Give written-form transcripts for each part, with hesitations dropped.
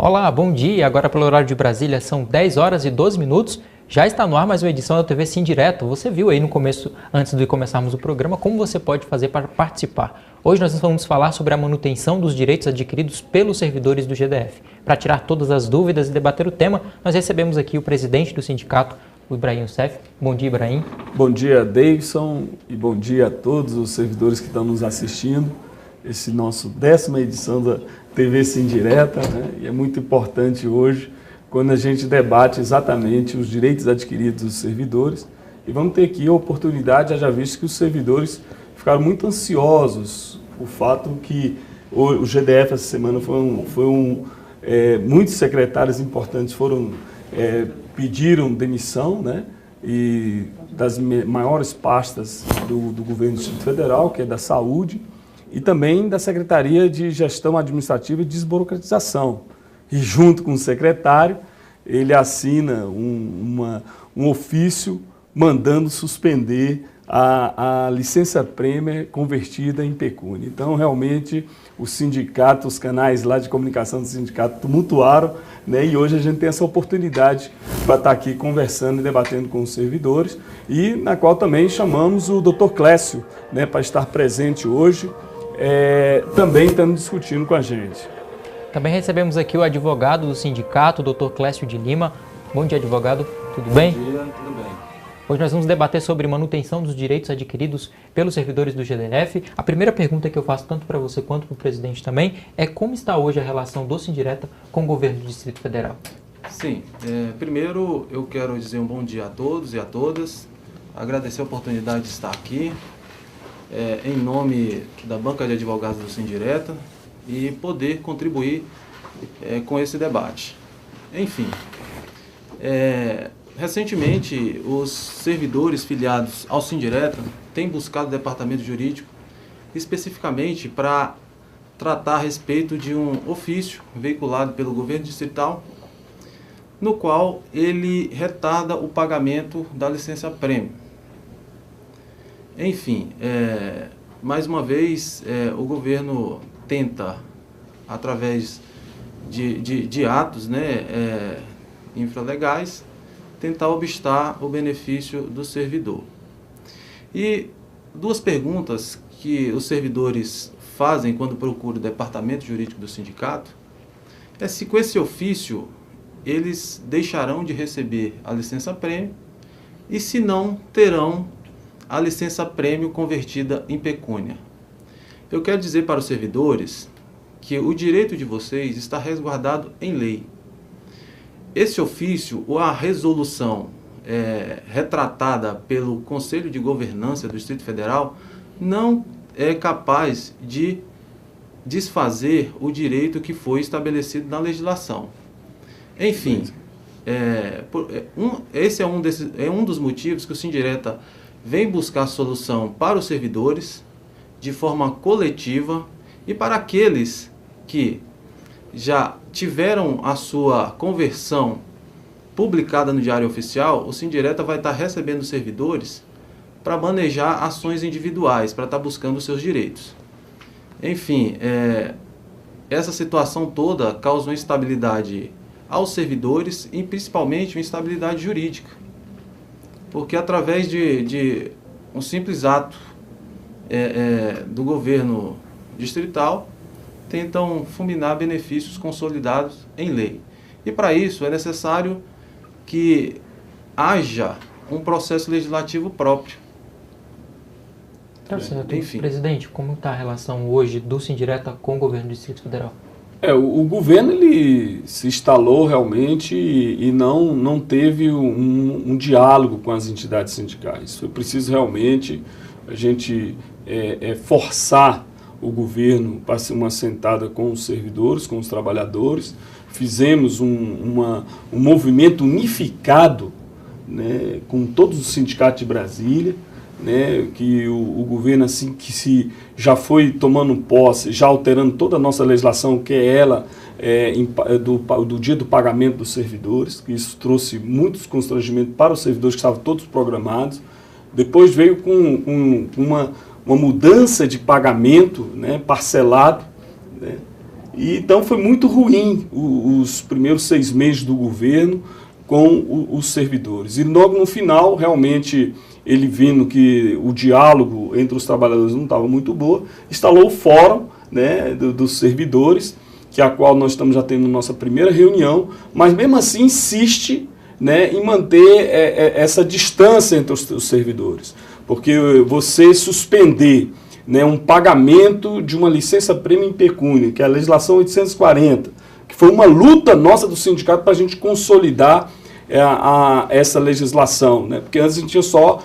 Olá, bom dia. Agora pelo horário de Brasília são 10 horas e 12 minutos. Já está no ar mais uma edição da TV Sim Direto. Você viu aí no começo, antes de começarmos o programa, como você pode fazer para participar. Hoje nós vamos falar sobre a manutenção dos direitos adquiridos pelos servidores do GDF. Para tirar todas as dúvidas e debater o tema, nós recebemos aqui o presidente do sindicato, o Ibrahim Youssef. Bom dia, Ibrahim. Bom dia, Davidson, e bom dia a todos os servidores que estão nos assistindo. Esse nosso 10ª edição da TV Sim Direta, né? E é muito importante hoje, quando a gente debate exatamente os direitos adquiridos dos servidores. E vamos ter aqui a oportunidade, já visto que os servidores ficaram muito ansiosos. O fato que o GDF essa semana muitos secretários importantes pediram demissão, né? E das maiores pastas do governo do Distrito Federal, que é da Saúde, e também da Secretaria de Gestão Administrativa e Desburocratização. E junto com o secretário, ele assina um ofício mandando suspender a licença-prêmio convertida em pecúnia. Então, realmente, o sindicato, os canais lá de comunicação do sindicato tumultuaram, né? E hoje a gente tem essa oportunidade para estar aqui conversando e debatendo com os servidores, e na qual também chamamos o Dr. Clécio, né, para estar presente hoje, também estando discutindo com a gente. Também recebemos aqui o advogado do sindicato, o Dr. Clécio de Lima. Bom dia, advogado. Tudo bem? Bom dia, tudo bem. Hoje nós vamos debater sobre manutenção dos direitos adquiridos pelos servidores do GDF. A primeira pergunta que eu faço tanto para você quanto para o presidente também é como está hoje a relação do Sindireta com o governo do Distrito Federal? Sim, primeiro eu quero dizer um bom dia a todos e a todas, agradecer a oportunidade de estar aqui, em nome da banca de advogados do Sindireta, e poder contribuir com esse debate. Enfim, recentemente os servidores filiados ao Sindireta têm buscado o departamento jurídico especificamente para tratar a respeito de um ofício veiculado pelo governo distrital, no qual ele retarda o pagamento da licença-prêmio. Enfim, mais uma vez, o governo tenta, através de atos, né, infralegais, tentar obstar o benefício do servidor. E duas perguntas que os servidores fazem quando procuram o departamento jurídico do sindicato é se com esse ofício eles deixarão de receber a licença-prêmio e se não terão a licença-prêmio convertida em pecúnia. Eu quero dizer para os servidores que o direito de vocês está resguardado em lei. Esse ofício ou a resolução retratada pelo Conselho de Governança do Distrito Federal não é capaz de desfazer o direito que foi estabelecido na legislação. Enfim, esse é um dos motivos que o Sindireta vem buscar solução para os servidores de forma coletiva e para aqueles que já tiveram a sua conversão publicada no Diário Oficial. O Sindireta vai estar recebendo servidores para manejar ações individuais, para estar buscando os seus direitos. Enfim, essa situação toda causa uma instabilidade aos servidores e principalmente uma instabilidade jurídica, porque através de um simples ato do governo distrital, tentam fulminar benefícios consolidados em lei. E para isso é necessário que haja um processo legislativo próprio. Tá certo. Enfim. Presidente, como está a relação hoje do Sindireta com o governo do Distrito Federal? O governo ele se instalou realmente e não teve um diálogo com as entidades sindicais. Foi preciso realmente a gente forçar o governo para uma sentada com os servidores, com os trabalhadores. Fizemos um movimento unificado, né, com todos os sindicatos de Brasília, né, que o governo, assim que se já foi tomando posse, já alterando toda a nossa legislação, que é ela do dia do pagamento dos servidores, que isso trouxe muitos constrangimentos para os servidores que estavam todos programados. Depois veio com uma mudança de pagamento, né, parcelado, né, E, então foi muito ruim os primeiros 6 meses do governo com os servidores. E logo no final, realmente, ele vendo que o diálogo entre os trabalhadores não estava muito bom, instalou o fórum, né, dos servidores, que é a qual nós estamos já tendo nossa primeira reunião, mas mesmo assim insiste, né, em manter essa distância entre os servidores. Porque você suspender, né, um pagamento de uma licença-prêmio em pecúnia, que é a legislação 840, que foi uma luta nossa do sindicato para a gente consolidar essa legislação, né? Porque antes a gente tinha só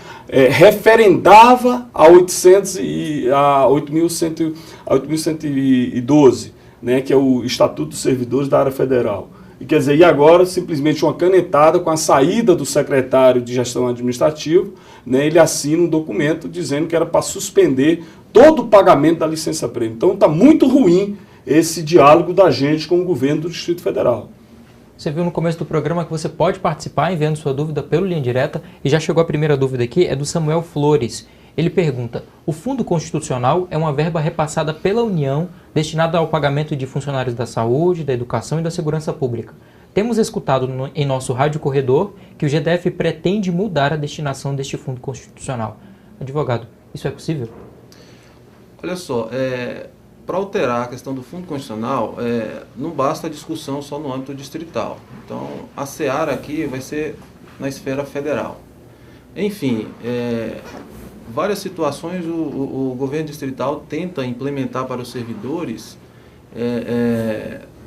referendava a 8.112, né, que é o Estatuto dos Servidores da Área Federal. E quer dizer, e agora simplesmente uma canetada com a saída do secretário de Gestão Administrativa, né, ele assina um documento dizendo que era para suspender todo o pagamento da licença-prêmio. Então está muito ruim esse diálogo da gente com o governo do Distrito Federal. Você viu no começo do programa que você pode participar enviando sua dúvida pelo Linha Direta, e já chegou a primeira dúvida aqui, é do Samuel Flores. Ele pergunta: o Fundo Constitucional é uma verba repassada pela União destinada ao pagamento de funcionários da saúde, da educação e da segurança pública. Temos escutado em nosso rádio corredor que o GDF pretende mudar a destinação deste Fundo Constitucional. Advogado, isso é possível? Olha só, para alterar a questão do Fundo Constitucional, não basta a discussão só no âmbito distrital. Então, a seara aqui vai ser na esfera federal. Enfim, várias situações o governo distrital tenta implementar para os servidores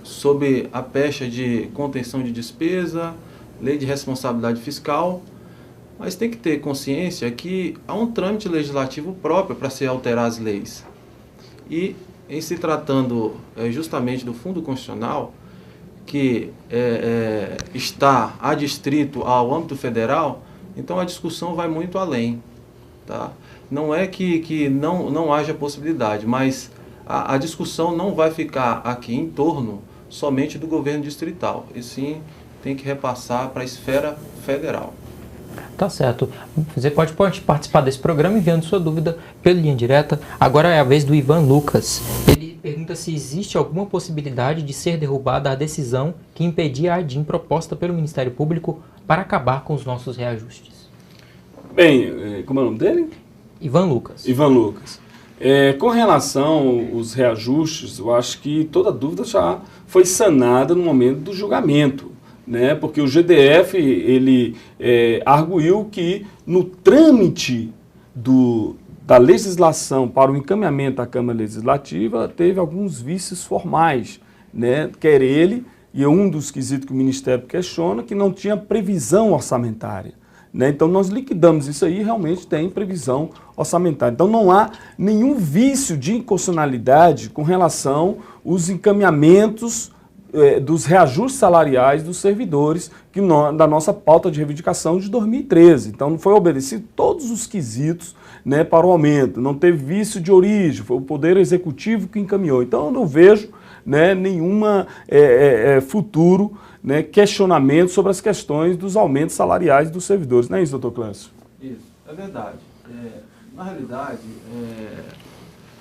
sob a pecha de contenção de despesa, lei de responsabilidade fiscal, mas tem que ter consciência que há um trâmite legislativo próprio para se alterar as leis. E em se tratando justamente do Fundo Constitucional, que está adstrito ao âmbito federal, então a discussão vai muito além. Tá? Não é que não haja possibilidade, mas a discussão não vai ficar aqui em torno somente do governo distrital, e sim tem que repassar para a esfera federal. Tá certo. Você pode participar desse programa enviando sua dúvida pela Linha Direta. Agora é a vez do Ivan Lucas. Ele pergunta se existe alguma possibilidade de ser derrubada a decisão que impedia a ADIM proposta pelo Ministério Público para acabar com os nossos reajustes. Bem, como é o nome dele? Ivan Lucas. Ivan Lucas. Com relação aos reajustes, eu acho que toda dúvida já foi sanada no momento do julgamento, né? Porque o GDF ele arguiu que no trâmite da legislação para o encaminhamento à Câmara Legislativa teve alguns vícios formais, né? Quer ele, e é um dos quesitos que o Ministério questiona, que não tinha previsão orçamentária. Né? Então, nós liquidamos isso aí, realmente tem previsão orçamentária. Então, não há nenhum vício de inconstitucionalidade com relação aos encaminhamentos dos reajustes salariais dos servidores da nossa pauta de reivindicação de 2013. Então, não foi obedecido todos os quesitos, né, para o aumento. Não teve vício de origem, foi o Poder Executivo que encaminhou. Então, eu não vejo, né, nenhuma futuro, né, questionamento sobre as questões dos aumentos salariais dos servidores. Não é isso, doutor Clécio? Isso, é verdade. Na realidade,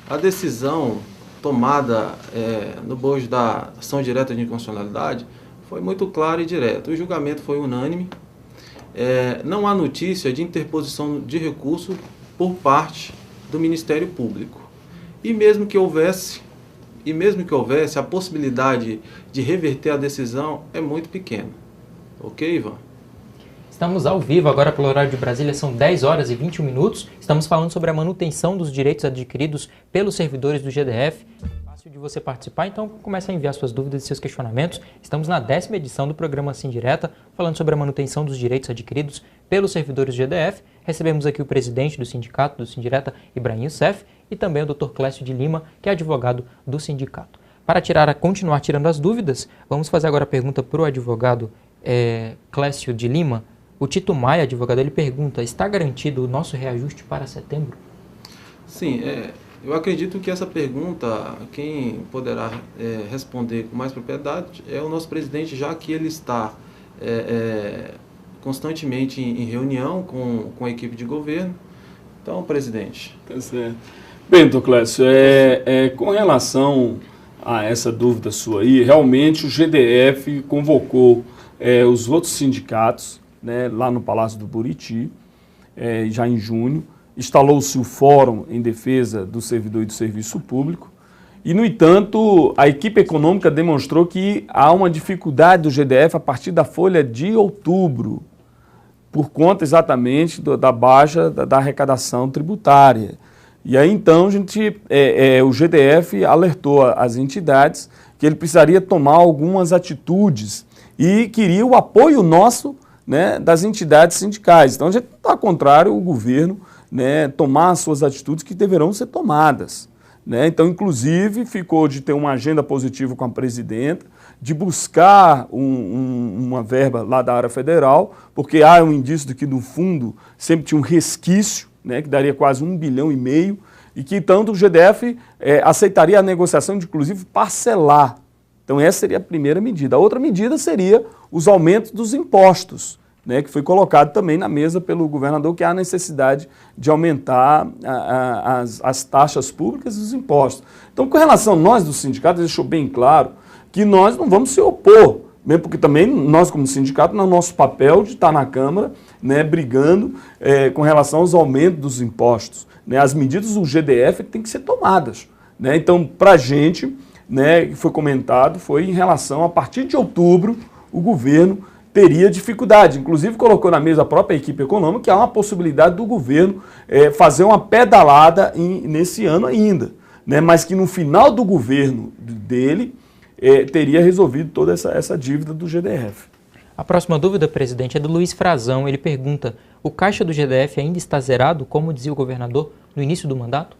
a decisão tomada no bojo da ação direta de inconstitucionalidade foi muito clara e direta. O julgamento foi unânime. Não há notícia de interposição de recurso por parte do Ministério Público. E mesmo que houvesse, a possibilidade de reverter a decisão é muito pequena. Ok, Ivan? Estamos ao vivo agora pelo horário de Brasília, são 10 horas e 21 minutos. Estamos falando sobre a manutenção dos direitos adquiridos pelos servidores do GDF. Fácil de você participar, então comece a enviar suas dúvidas e seus questionamentos. Estamos na 10ª edição do programa Assim Direta, falando sobre a manutenção dos direitos adquiridos pelos servidores do GDF. Recebemos aqui o presidente do sindicato, do Sindireta, Ibrahim Youssef, e também o Dr. Clécio de Lima, que é advogado do sindicato. Para continuar tirando as dúvidas, vamos fazer agora a pergunta para o advogado Clécio de Lima. O Tito Maia, advogado, ele pergunta: está garantido o nosso reajuste para setembro? Sim, eu acredito que essa pergunta, quem poderá responder com mais propriedade é o nosso presidente, já que ele está constantemente em reunião com a equipe de governo. Então, presidente. Tá certo. Bem, doutor Clécio, com relação a essa dúvida sua aí, realmente o GDF convocou os outros sindicatos, né, lá no Palácio do Buriti, já em junho, instalou-se o Fórum em Defesa do Servidor e do Serviço Público, e, no entanto, a equipe econômica demonstrou que há uma dificuldade do GDF a partir da folha de outubro, por conta exatamente da baixa da arrecadação tributária. E aí, então, o GDF alertou as entidades que ele precisaria tomar algumas atitudes e queria o apoio nosso, né, das entidades sindicais. Então, a gente está contrário ao governo, né, tomar as suas atitudes que deverão ser tomadas. Né? Então, inclusive, ficou de ter uma agenda positiva com a presidenta, de buscar uma verba lá da área federal, porque há um indício de que, no fundo, sempre tinha um resquício, né, que daria quase 1,5 bilhão, e que, tanto, o GDF aceitaria a negociação de, inclusive, parcelar. Então, essa seria a primeira medida. A outra medida seria os aumentos dos impostos, né, que foi colocado também na mesa pelo governador, que há a necessidade de aumentar as taxas públicas e os impostos. Então, com relação a nós do sindicato, deixou bem claro que nós não vamos se opor, mesmo porque também nós, como sindicato, não é o nosso papel de estar na Câmara, né, brigando com relação aos aumentos dos impostos. Né, as medidas do GDF têm que ser tomadas. Né? Então, para a gente, né, que foi comentado, foi em relação, a partir de outubro, o governo teria dificuldade. Inclusive, colocou na mesa a própria equipe econômica que há uma possibilidade do governo fazer uma pedalada nesse ano ainda, né? Mas que no final do governo dele teria resolvido toda essa dívida do GDF. A próxima dúvida, presidente, é do Luiz Frazão. Ele pergunta: o caixa do GDF ainda está zerado, como dizia o governador no início do mandato?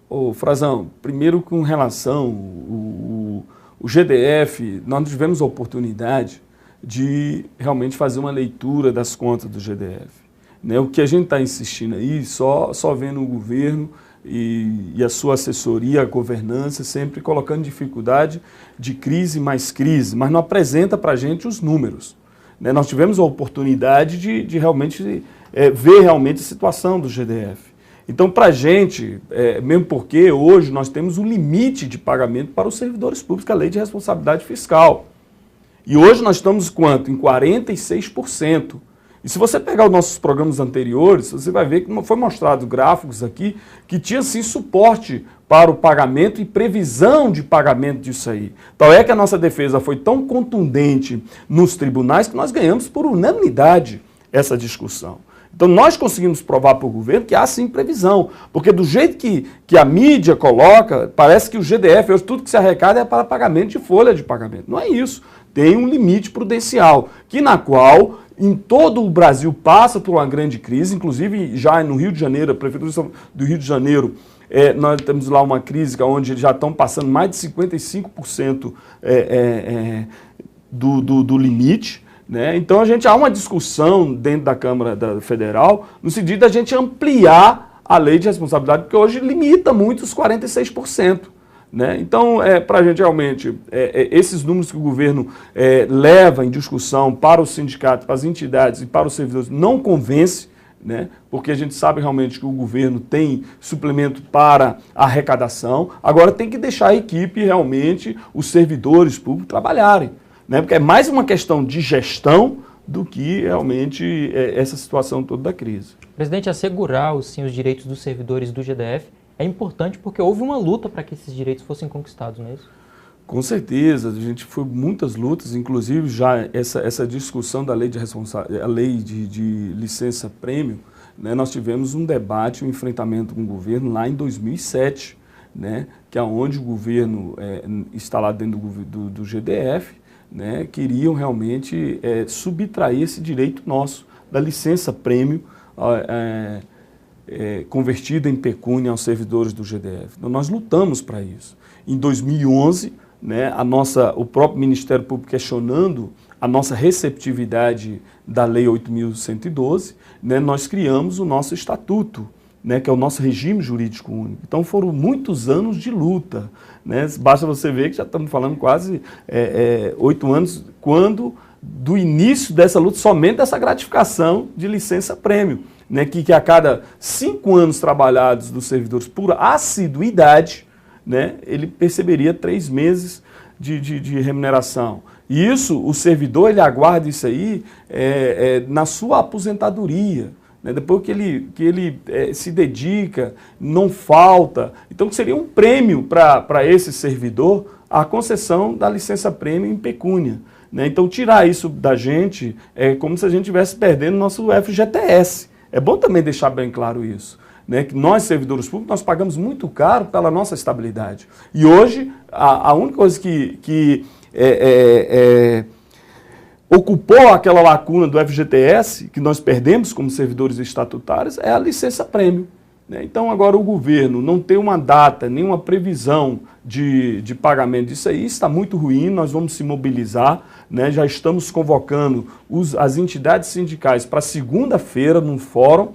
Ô, Frazão, primeiro com relação o GDF, nós tivemos a oportunidade de realmente fazer uma leitura das contas do GDF. Né? O que a gente está insistindo aí, só vendo o governo e a sua assessoria, a governança, sempre colocando dificuldade de crise mais crise, mas não apresenta para a gente os números. Né? Nós tivemos a oportunidade de realmente ver realmente a situação do GDF. Então, para a gente, mesmo porque hoje nós temos um limite de pagamento para os servidores públicos, a lei de responsabilidade fiscal. E hoje nós estamos quanto? Em 46%. E se você pegar os nossos programas anteriores, você vai ver que foi mostrado gráficos aqui que tinha sim suporte para o pagamento e previsão de pagamento disso aí. Tal é que a nossa defesa foi tão contundente nos tribunais que nós ganhamos por unanimidade essa discussão. Então nós conseguimos provar para o governo que há sim previsão, porque do jeito que a mídia coloca, parece que o GDF, hoje tudo que se arrecada é para pagamento de folha de pagamento. Não é isso. Tem um limite prudencial, na qual em todo o Brasil passa por uma grande crise, inclusive já no Rio de Janeiro, a Prefeitura do Rio de Janeiro, nós temos lá uma crise onde já estão passando mais de 55% do limite. Né? Então há uma discussão dentro da Câmara Federal no sentido da gente ampliar a lei de responsabilidade, porque hoje limita muito os 46%. Né? Então, para a gente realmente, esses números que o governo leva em discussão para os sindicatos, para as entidades e para os servidores não convence, né? Porque a gente sabe realmente que o governo tem suplemento para a arrecadação, agora tem que deixar a equipe realmente, os servidores públicos trabalharem. Né? Porque é mais uma questão de gestão do que realmente essa situação toda da crise. Presidente, assegurar os direitos dos servidores do GDF é importante porque houve uma luta para que esses direitos fossem conquistados, não é isso? Com certeza, a gente foi muitas lutas, inclusive já essa discussão da lei de licença-prêmio, né? Nós tivemos um debate, um enfrentamento com o governo lá em 2007, né? Que é onde o governo instalado dentro do GDF, né, queriam realmente subtrair esse direito nosso da licença-prêmio convertida em pecúnia aos servidores do GDF. Então, nós lutamos para isso. Em 2011, né, o próprio Ministério Público questionando a nossa receptividade da Lei 8.112, né, nós criamos o nosso estatuto, né, que é o nosso regime jurídico único. Então foram muitos anos de luta. Né? Basta você ver que já estamos falando quase 8 anos do início dessa luta, somente dessa gratificação de licença-prêmio, né, que a cada 5 anos trabalhados dos servidores por assiduidade, né, ele perceberia 3 meses de remuneração. E isso, o servidor, ele aguarda isso aí na sua aposentadoria, né? Depois que ele se dedica, não falta. Então, seria um prêmio para esse servidor a concessão da licença-prêmio em pecúnia, né? Então, tirar isso da gente é como se a gente estivesse perdendo o nosso FGTS. É bom também deixar bem claro isso, né? Que nós, servidores públicos, nós pagamos muito caro pela nossa estabilidade. E hoje, a única coisa que ocupou aquela lacuna do FGTS, que nós perdemos como servidores estatutários, é a licença-prêmio, né? Então, agora o governo não tem uma data, nenhuma previsão de pagamento disso aí, está muito ruim, nós vamos se mobilizar, né? Já estamos convocando as entidades sindicais para segunda-feira, num fórum,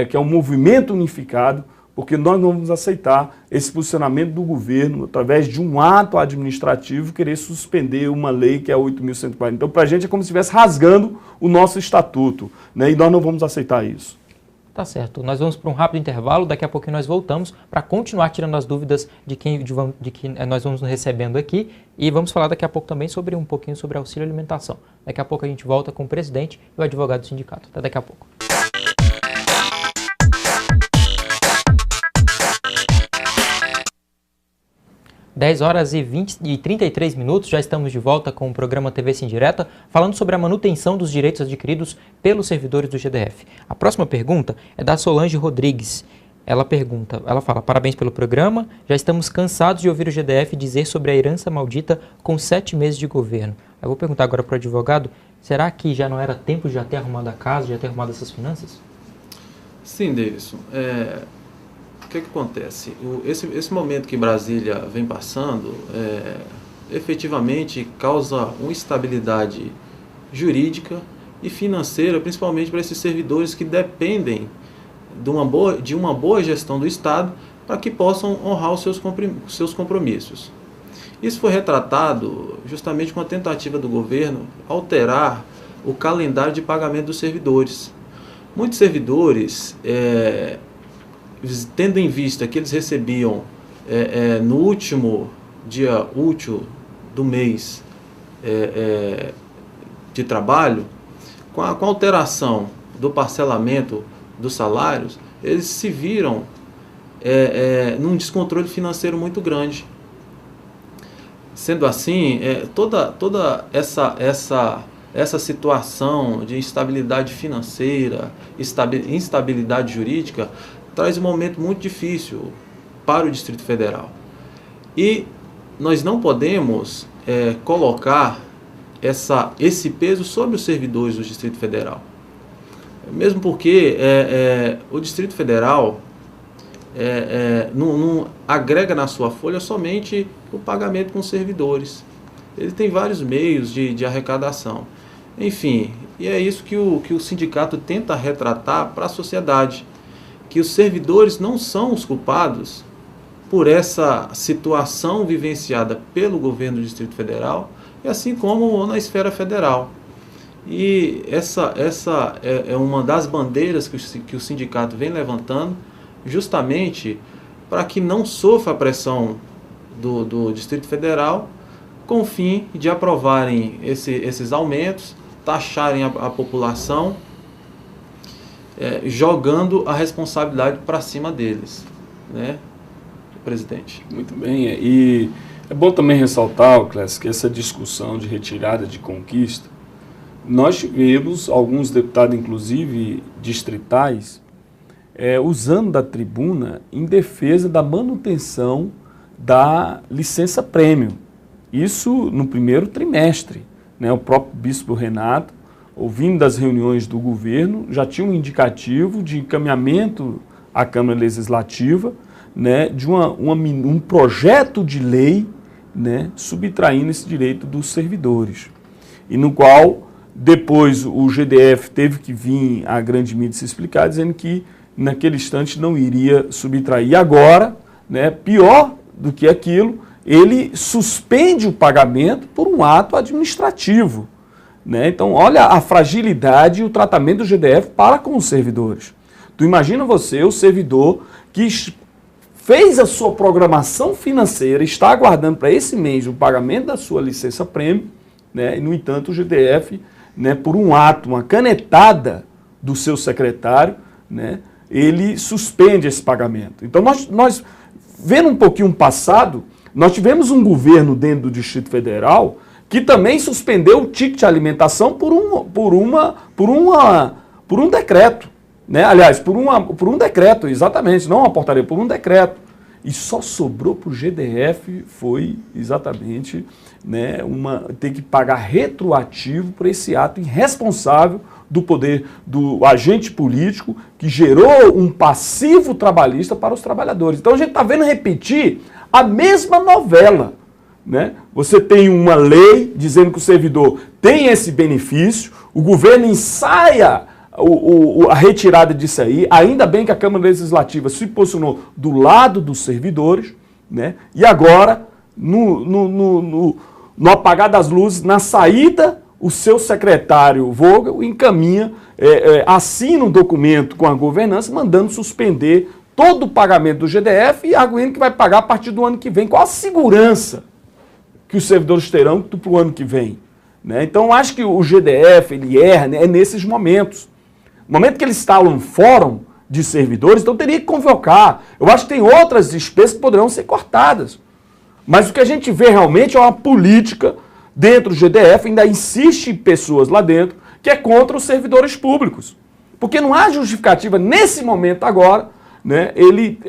que é um movimento unificado, porque nós não vamos aceitar esse posicionamento do governo, através de um ato administrativo, querer suspender uma lei que é 8.140. Então, para a gente é como se estivesse rasgando o nosso estatuto, né? E nós não vamos aceitar isso. Tá certo. Nós vamos para um rápido intervalo, daqui a pouquinho nós voltamos para continuar tirando as dúvidas de quem nós vamos recebendo aqui e vamos falar daqui a pouco também sobre um pouquinho sobre auxílio alimentação. Daqui a pouco a gente volta com o presidente e o advogado do sindicato. Até daqui a pouco. Dez horas e 33 minutos, já estamos de volta com o programa TV Sim Direta, falando sobre a manutenção dos direitos adquiridos pelos servidores do GDF. A próxima pergunta é da Solange Rodrigues. Ela fala, parabéns pelo programa, já estamos cansados de ouvir o GDF dizer sobre a herança maldita com 7 meses de governo. Eu vou perguntar agora para o advogado, será que já não era tempo de já ter arrumado a casa, já ter arrumado essas finanças? Sim, Davidson. O que acontece? Esse momento que Brasília vem passando, efetivamente causa uma instabilidade jurídica e financeira, principalmente para esses servidores que dependem de uma boa gestão do Estado para que possam honrar os seus compromissos. Isso foi retratado justamente com a tentativa do governo alterar o calendário de pagamento dos servidores. Muitos servidores, tendo em vista que eles recebiam no último dia útil do mês de trabalho, com a alteração do parcelamento dos salários, eles se viram num descontrole financeiro muito grande. Sendo assim, toda essa situação de instabilidade financeira, instabilidade jurídica, traz um momento muito difícil para o Distrito Federal. E nós não podemos colocar esse peso sobre os servidores do Distrito Federal. Mesmo porque o Distrito Federal não agrega na sua folha somente o pagamento com os servidores. Ele tem vários meios de arrecadação. Enfim, e é isso que o sindicato tenta retratar para a sociedade, que os servidores não são os culpados por essa situação vivenciada pelo governo do Distrito Federal, e assim como na esfera federal. E essa é uma das bandeiras que o sindicato vem levantando, justamente para que não sofra a pressão do Distrito Federal, com o fim de aprovarem esses aumentos, taxarem a população, jogando a responsabilidade para cima deles, né, presidente? Muito bem, e é bom também ressaltar, Clécio, que essa discussão de retirada de conquista, nós tivemos alguns deputados, inclusive distritais, usando da tribuna em defesa da manutenção da licença-prêmio. Isso no primeiro trimestre, né? O próprio bispo Renato, ouvindo das reuniões do governo, já tinha um indicativo de encaminhamento à Câmara Legislativa, né, de um projeto de lei, né, subtraindo esse direito dos servidores. E no qual, depois, o GDF teve que vir à grande mídia se explicar, dizendo que naquele instante não iria subtrair. E agora, né, pior do que aquilo, ele suspende o pagamento por um ato administrativo, né? Então, olha a fragilidade e o tratamento do GDF para com os servidores. Tu imagina você, o servidor, que fez a sua programação financeira, está aguardando para esse mês o pagamento da sua licença-prêmio, né? E, no entanto, o GDF, né, por um ato, uma canetada do seu secretário, né, ele suspende esse pagamento. Então, nós vendo um pouquinho o passado, nós tivemos um governo dentro do Distrito Federal que também suspendeu o ticket de alimentação por um decreto. Né? Aliás, por um decreto, exatamente, não uma portaria, por um decreto. E só sobrou para o GDF foi exatamente, né, ter que pagar retroativo por esse ato irresponsável do poder do agente político que gerou um passivo trabalhista para os trabalhadores. Então a gente está vendo repetir a mesma novela. Né? Você tem uma lei dizendo que o servidor tem esse benefício, o governo ensaia a retirada disso aí, ainda bem que a Câmara Legislativa se posicionou do lado dos servidores, né? E agora, no apagar das luzes, na saída, o seu secretário Vogel encaminha, assina um documento com a governança, mandando suspender todo o pagamento do GDF e arguindo que vai pagar a partir do ano que vem. Qual a segurança que os servidores terão para o ano que vem? Né? Então, eu acho que o GDF, ele erra, né, nesses momentos. No momento que ele instala um fórum de servidores, então teria que convocar. Eu acho que tem outras despesas que poderão ser cortadas. Mas o que a gente vê realmente é uma política dentro do GDF, ainda insiste pessoas lá dentro, que é contra os servidores públicos. Porque não há justificativa nesse momento agora, né, ele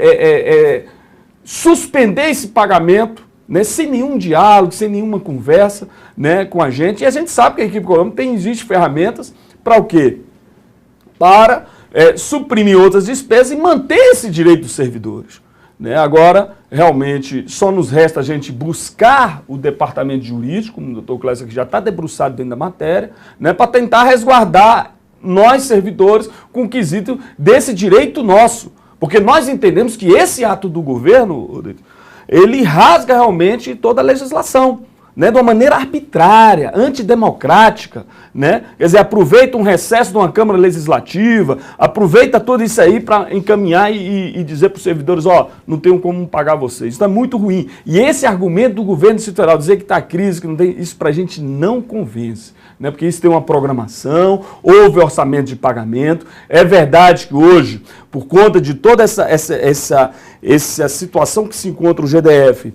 suspender esse pagamento, né, sem nenhum diálogo, sem nenhuma conversa, né, com a gente. E a gente sabe que a equipe econômica existe ferramentas para o quê? Para suprimir outras despesas e manter esse direito dos servidores. Né? Agora, realmente, só nos resta a gente buscar o departamento jurídico, o doutor Clécio que já está debruçado dentro da matéria, né, para tentar resguardar nós, servidores, com o quesito desse direito nosso. Porque nós entendemos que esse ato do governo, ele rasga realmente toda a legislação. Né, de uma maneira arbitrária, antidemocrática, né? Quer dizer, aproveita um recesso de uma Câmara Legislativa, aproveita tudo isso aí para encaminhar e dizer para os servidores, ó, não tenho como pagar vocês. Isso é muito ruim. E esse argumento do governo do Distrito Federal, dizer que está crise, que não tem, isso para a gente não convence. Né? Porque isso tem uma programação, houve orçamento de pagamento. É verdade que hoje, por conta de toda essa situação que se encontra o GDF,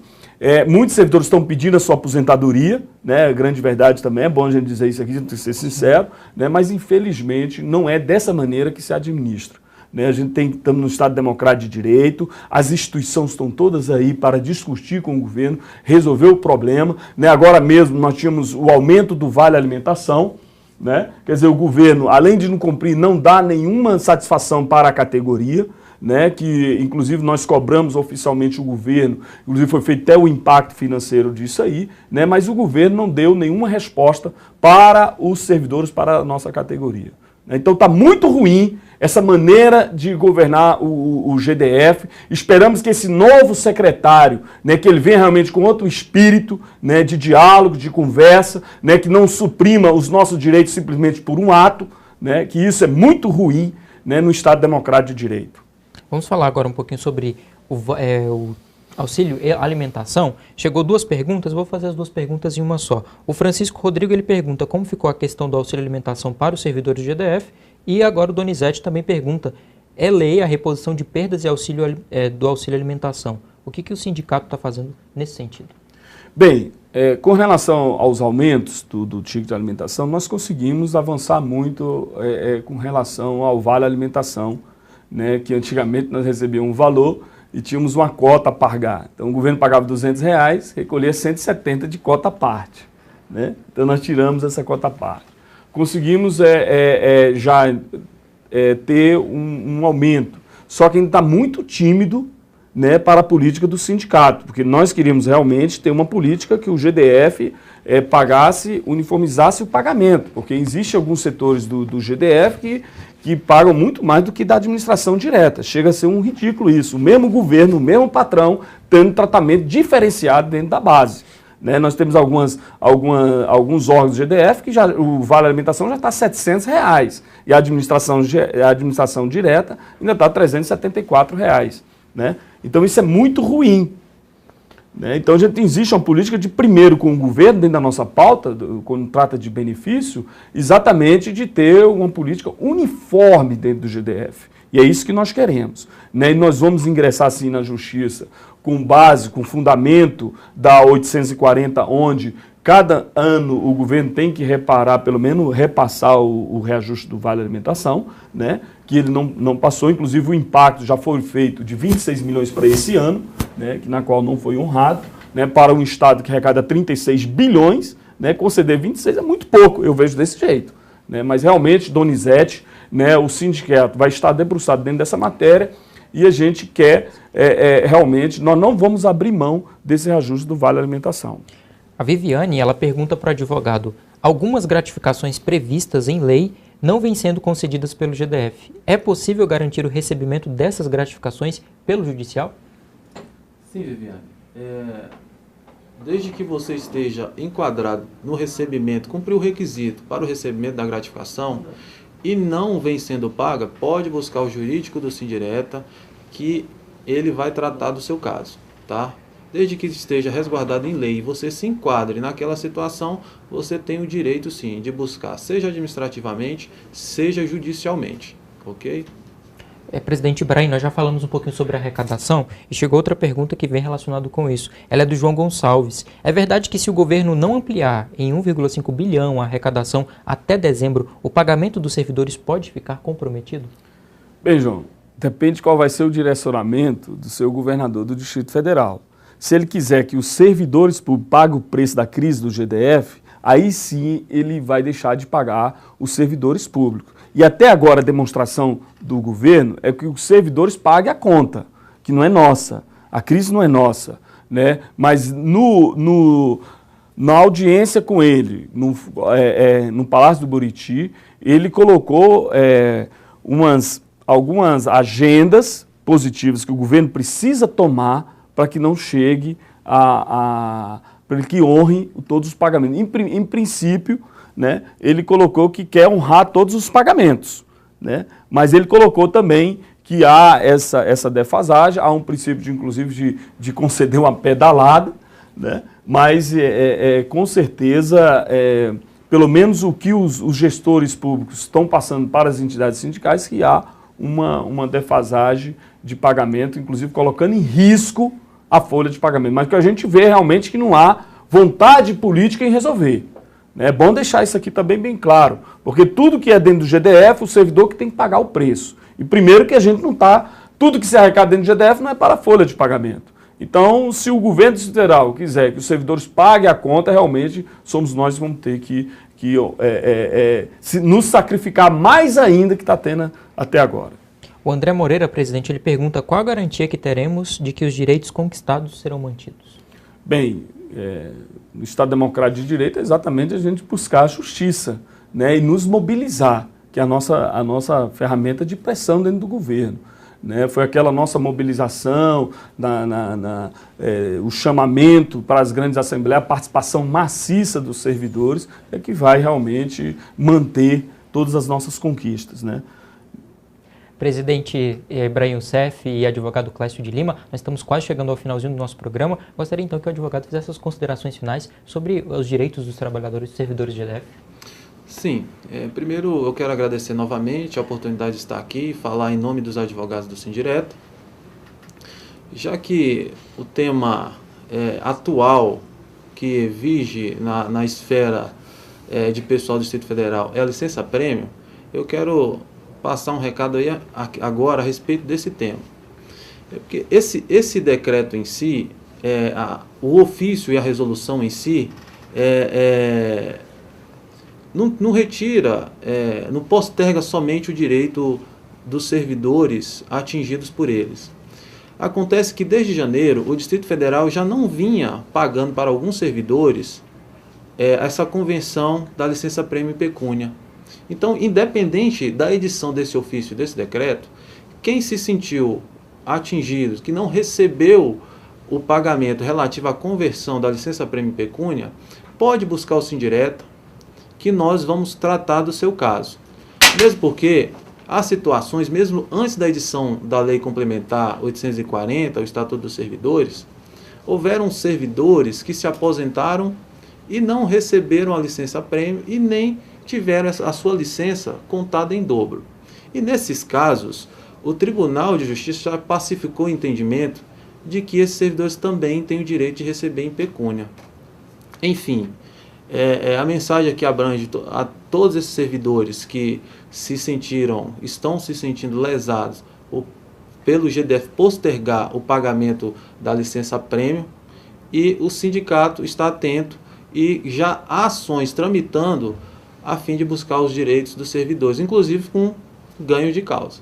muitos servidores estão pedindo a sua aposentadoria, né? Grande verdade também, é bom a gente dizer isso aqui, tem que ser sincero, né? Mas infelizmente não é dessa maneira que se administra. Né? A gente estamos no Estado Democrático de Direito, as instituições estão todas aí para discutir com o governo, resolver o problema. Né? Agora mesmo nós tínhamos o aumento do Vale Alimentação, né? Quer dizer, o governo, além de não cumprir, não dá nenhuma satisfação para a categoria. Né, que inclusive nós cobramos oficialmente o governo, inclusive foi feito até o impacto financeiro disso aí, né, mas o governo não deu nenhuma resposta para os servidores, para a nossa categoria. Então está muito ruim essa maneira de governar o GDF. Esperamos que esse novo secretário, né, que ele venha realmente com outro espírito, né, de diálogo, de conversa, né, que não suprima os nossos direitos simplesmente por um ato, né, que isso é muito ruim, né, no Estado Democrático de Direito. Vamos falar agora um pouquinho sobre o auxílio alimentação. Chegou duas perguntas, vou fazer as duas perguntas em uma só. O Francisco Rodrigo, ele pergunta como ficou a questão do auxílio alimentação para os servidores do GDF, e agora o Donizete também pergunta, é lei a reposição de perdas e auxílio, do auxílio alimentação? O que o sindicato está fazendo nesse sentido? Bem, com relação aos aumentos do ticket de alimentação, nós conseguimos avançar muito com relação ao Vale Alimentação, né, que antigamente nós recebíamos um valor e tínhamos uma cota a pagar. Então o governo pagava R$200, recolhia 170 de cota à parte. Né? Então nós tiramos essa cota à parte. Conseguimos já ter um aumento, só que ainda está muito tímido, né, para a política do sindicato, porque nós queríamos realmente ter uma política que o GDF pagasse, uniformizasse o pagamento, porque existem alguns setores do GDF que pagam muito mais do que da administração direta. Chega a ser um ridículo isso. O mesmo governo, o mesmo patrão, tendo tratamento diferenciado dentro da base. Né? Nós temos alguns órgãos do GDF que o Vale Alimentação já está R$ 700 e a administração direta ainda está R$ 374. né? Então isso é muito ruim. Né? Então existe uma política de primeiro com o governo, dentro da nossa pauta, quando trata de benefício, exatamente de ter uma política uniforme dentro do GDF. E é isso que nós queremos. Né? E nós vamos ingressar sim na justiça com base, com fundamento da 840, onde cada ano o governo tem que reparar, pelo menos repassar o reajuste do Vale Alimentação, né? Que ele não passou, inclusive o impacto já foi feito de 26 milhões para esse ano, né? Na qual não foi honrado, né? Para um Estado que arrecada 36 bilhões, né? Conceder 26 é muito pouco, eu vejo desse jeito. Né? Mas realmente, Donizete, né? O sindicato vai estar debruçado dentro dessa matéria e a gente quer, realmente, nós não vamos abrir mão desse reajuste do Vale Alimentação. A Viviane, ela pergunta para o advogado, algumas gratificações previstas em lei não vêm sendo concedidas pelo GDF. É possível garantir o recebimento dessas gratificações pelo judicial? Sim, Viviane. Desde que você esteja enquadrado no recebimento, cumprir o requisito para o recebimento da gratificação e não vem sendo paga, pode buscar o jurídico do Sindireta que ele vai tratar do seu caso, tá? Desde que esteja resguardado em lei e você se enquadre naquela situação, você tem o direito, sim, de buscar, seja administrativamente, seja judicialmente, ok? Presidente Ibrahim, nós já falamos um pouquinho sobre a arrecadação e chegou outra pergunta que vem relacionada com isso. Ela é do João Gonçalves. É verdade que se o governo não ampliar em 1,5 bilhão a arrecadação até dezembro, o pagamento dos servidores pode ficar comprometido? Bem, João, depende qual vai ser o direcionamento do seu governador do Distrito Federal. Se ele quiser que os servidores públicos paguem o preço da crise do GDF, aí sim ele vai deixar de pagar os servidores públicos. E até agora a demonstração do governo é que os servidores paguem a conta, que não é nossa. A crise não é nossa. Né? Mas na audiência com ele, no Palácio do Buriti, ele colocou algumas agendas positivas que o governo precisa tomar para que não chegue para que honre todos os pagamentos. Em princípio, né, ele colocou que quer honrar todos os pagamentos, né, mas ele colocou também que há essa defasagem, há um princípio, inclusive, de conceder uma pedalada, né, mas com certeza, pelo menos o que os gestores públicos estão passando para as entidades sindicais, que há uma defasagem de pagamento, inclusive colocando em risco a folha de pagamento. Mas que a gente vê realmente que não há vontade política em resolver. É bom deixar isso aqui também bem claro, porque tudo que é dentro do GDF, o servidor que tem que pagar o preço. E primeiro que a gente não está, tudo que se arrecada dentro do GDF não é para a folha de pagamento. Então, se o governo federal quiser que os servidores paguem a conta, realmente somos nós que vamos ter que nos sacrificar mais ainda que está tendo até agora. O André Moreira, presidente, ele pergunta qual a garantia que teremos de que os direitos conquistados serão mantidos? Bem, no Estado Democrático de Direito é exatamente a gente buscar a justiça, né, e nos mobilizar, que é a nossa ferramenta de pressão dentro do governo. Né? Foi aquela nossa mobilização, o chamamento para as grandes assembleias, a participação maciça dos servidores, é que vai realmente manter todas as nossas conquistas. Né? Presidente Ibrahim Youssef e advogado Clécio de Lima, nós estamos quase chegando ao finalzinho do nosso programa. Gostaria então que o advogado fizesse as considerações finais sobre os direitos dos trabalhadores e servidores de GDF. Sim, primeiro eu quero agradecer novamente a oportunidade de estar aqui e falar em nome dos advogados do Sindireto, já que o tema atual que vige na esfera de pessoal do Distrito Federal é a licença-prêmio, eu quero passar um recado aí agora a respeito desse tema. Porque esse decreto em si, o ofício e a resolução em si, não retira, não posterga somente o direito dos servidores atingidos por eles. Acontece que desde janeiro o Distrito Federal já não vinha pagando para alguns servidores essa convenção da licença-prêmio e pecúnia. Então, independente da edição desse ofício, desse decreto, quem se sentiu atingido, que não recebeu o pagamento relativo à conversão da licença-prêmio e pecúnia, pode buscar o Sindireta, que nós vamos tratar do seu caso. Mesmo porque há situações, mesmo antes da edição da Lei Complementar 840, o Estatuto dos Servidores, houveram servidores que se aposentaram e não receberam a licença-prêmio e nem tiveram a sua licença contada em dobro. E nesses casos, o Tribunal de Justiça já pacificou o entendimento de que esses servidores também têm o direito de receber em pecúnia. Enfim, a mensagem que abrange a todos esses servidores que estão se sentindo lesados pelo GDF postergar o pagamento da licença-prêmio, e o sindicato está atento e já há ações tramitando a fim de buscar os direitos dos servidores, inclusive com ganho de causa.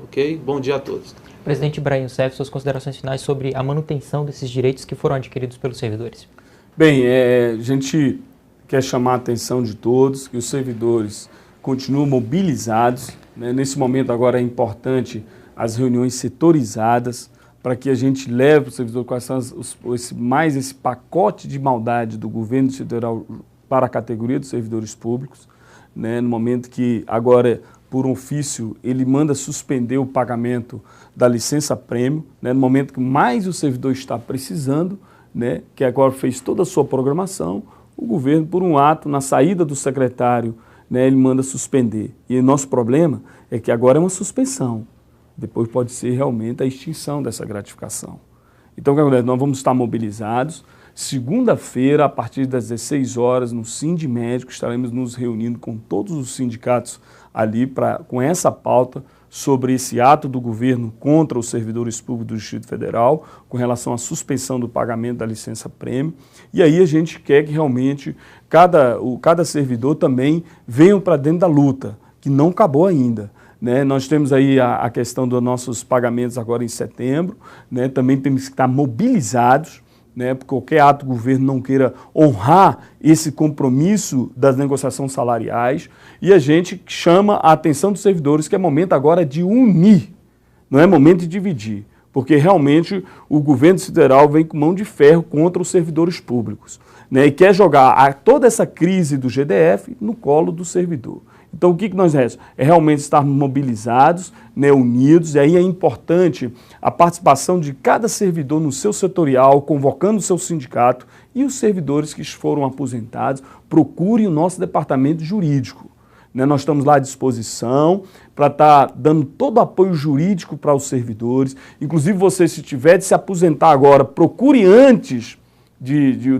Ok? Bom dia a todos. Presidente Ibrahim Youssef, suas considerações finais sobre a manutenção desses direitos que foram adquiridos pelos servidores. Bem, a gente quer chamar a atenção de todos, que os servidores continuam mobilizados, né? Nesse momento agora é importante as reuniões setorizadas, para que a gente leve para o servidor quais são esse pacote de maldade do governo federal para a categoria dos servidores públicos, né? No momento que agora, por um ofício, ele manda suspender o pagamento da licença-prêmio, né? No momento que mais o servidor está precisando, né? Que agora fez toda a sua programação, o governo, por um ato, na saída do secretário, né? Ele manda suspender. E o nosso problema é que agora é uma suspensão. Depois pode ser realmente a extinção dessa gratificação. Então, o que acontece? Nós vamos estar mobilizados. Segunda-feira, a partir das 16 horas, no Sindimédico, estaremos nos reunindo com todos os sindicatos ali com essa pauta sobre esse ato do governo contra os servidores públicos do Distrito Federal, com relação à suspensão do pagamento da licença-prêmio. E aí a gente quer que realmente cada servidor também venha para dentro da luta, que não acabou ainda. Né? Nós temos aí a questão dos nossos pagamentos agora em setembro, né? Também temos que estar mobilizados, né? Porque qualquer ato do governo não queira honrar esse compromisso das negociações salariais, e a gente chama a atenção dos servidores que é momento agora de unir, não é momento de dividir, porque realmente o governo federal vem com mão de ferro contra os servidores públicos, né? E quer jogar toda essa crise do GDF no colo do servidor. Então, o que nós resta? É realmente estarmos mobilizados, né, unidos, e aí é importante a participação de cada servidor no seu setorial, convocando o seu sindicato, e os servidores que foram aposentados, procurem o nosso departamento jurídico. Né, nós estamos lá à disposição para estar dando todo o apoio jurídico para os servidores. Inclusive, você, se tiver de se aposentar agora, procure antes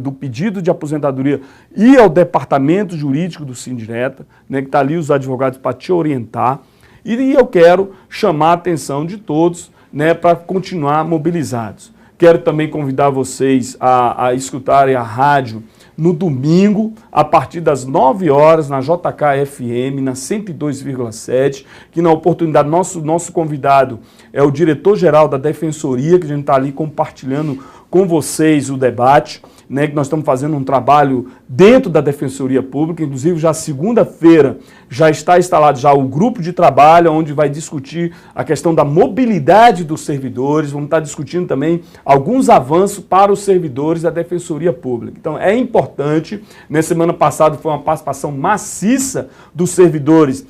do pedido de aposentadoria ir ao departamento jurídico do Sindireta, né, que está ali os advogados para te orientar. E eu quero chamar a atenção de todos, né, para continuar mobilizados. Quero também convidar vocês a escutarem a rádio no domingo, a partir das 9 horas, na JK-FM, na 102,7, que na oportunidade nosso convidado é o diretor-geral da Defensoria, que a gente está ali compartilhando com vocês o debate, né, que nós estamos fazendo um trabalho dentro da Defensoria Pública. Inclusive já segunda-feira já está instalado já o grupo de trabalho onde vai discutir a questão da mobilidade dos servidores, vamos estar discutindo também alguns avanços para os servidores da Defensoria Pública. Então é importante, na semana passada foi uma participação maciça dos servidores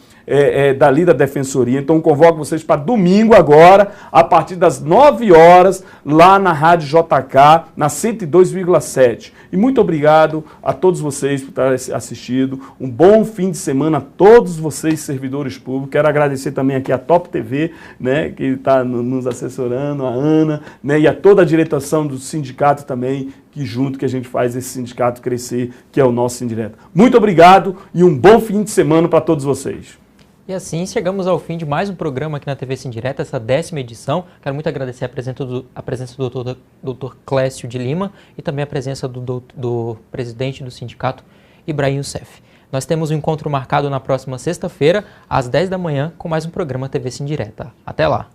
dali da Defensoria. Então convoco vocês para domingo agora, a partir das 9 horas, lá na Rádio JK, na 102,7. E muito obrigado a todos vocês por terem assistido. Um bom fim de semana a todos vocês, servidores públicos. Quero agradecer também aqui a Top TV, né, que está nos assessorando, a Ana, né, e a toda a direção do sindicato também, que junto que a gente faz esse sindicato crescer, que é o nosso Sindireto. Muito obrigado e um bom fim de semana para todos vocês. E assim chegamos ao fim de mais um programa aqui na TV Sindireta, essa 10ª edição. Quero muito agradecer a presença do Dr. Clécio de Lima e também a presença do presidente do sindicato, Ibrahim Youssef. Nós temos um encontro marcado na próxima sexta-feira, às 10 da manhã, com mais um programa TV Sindireta. Até lá!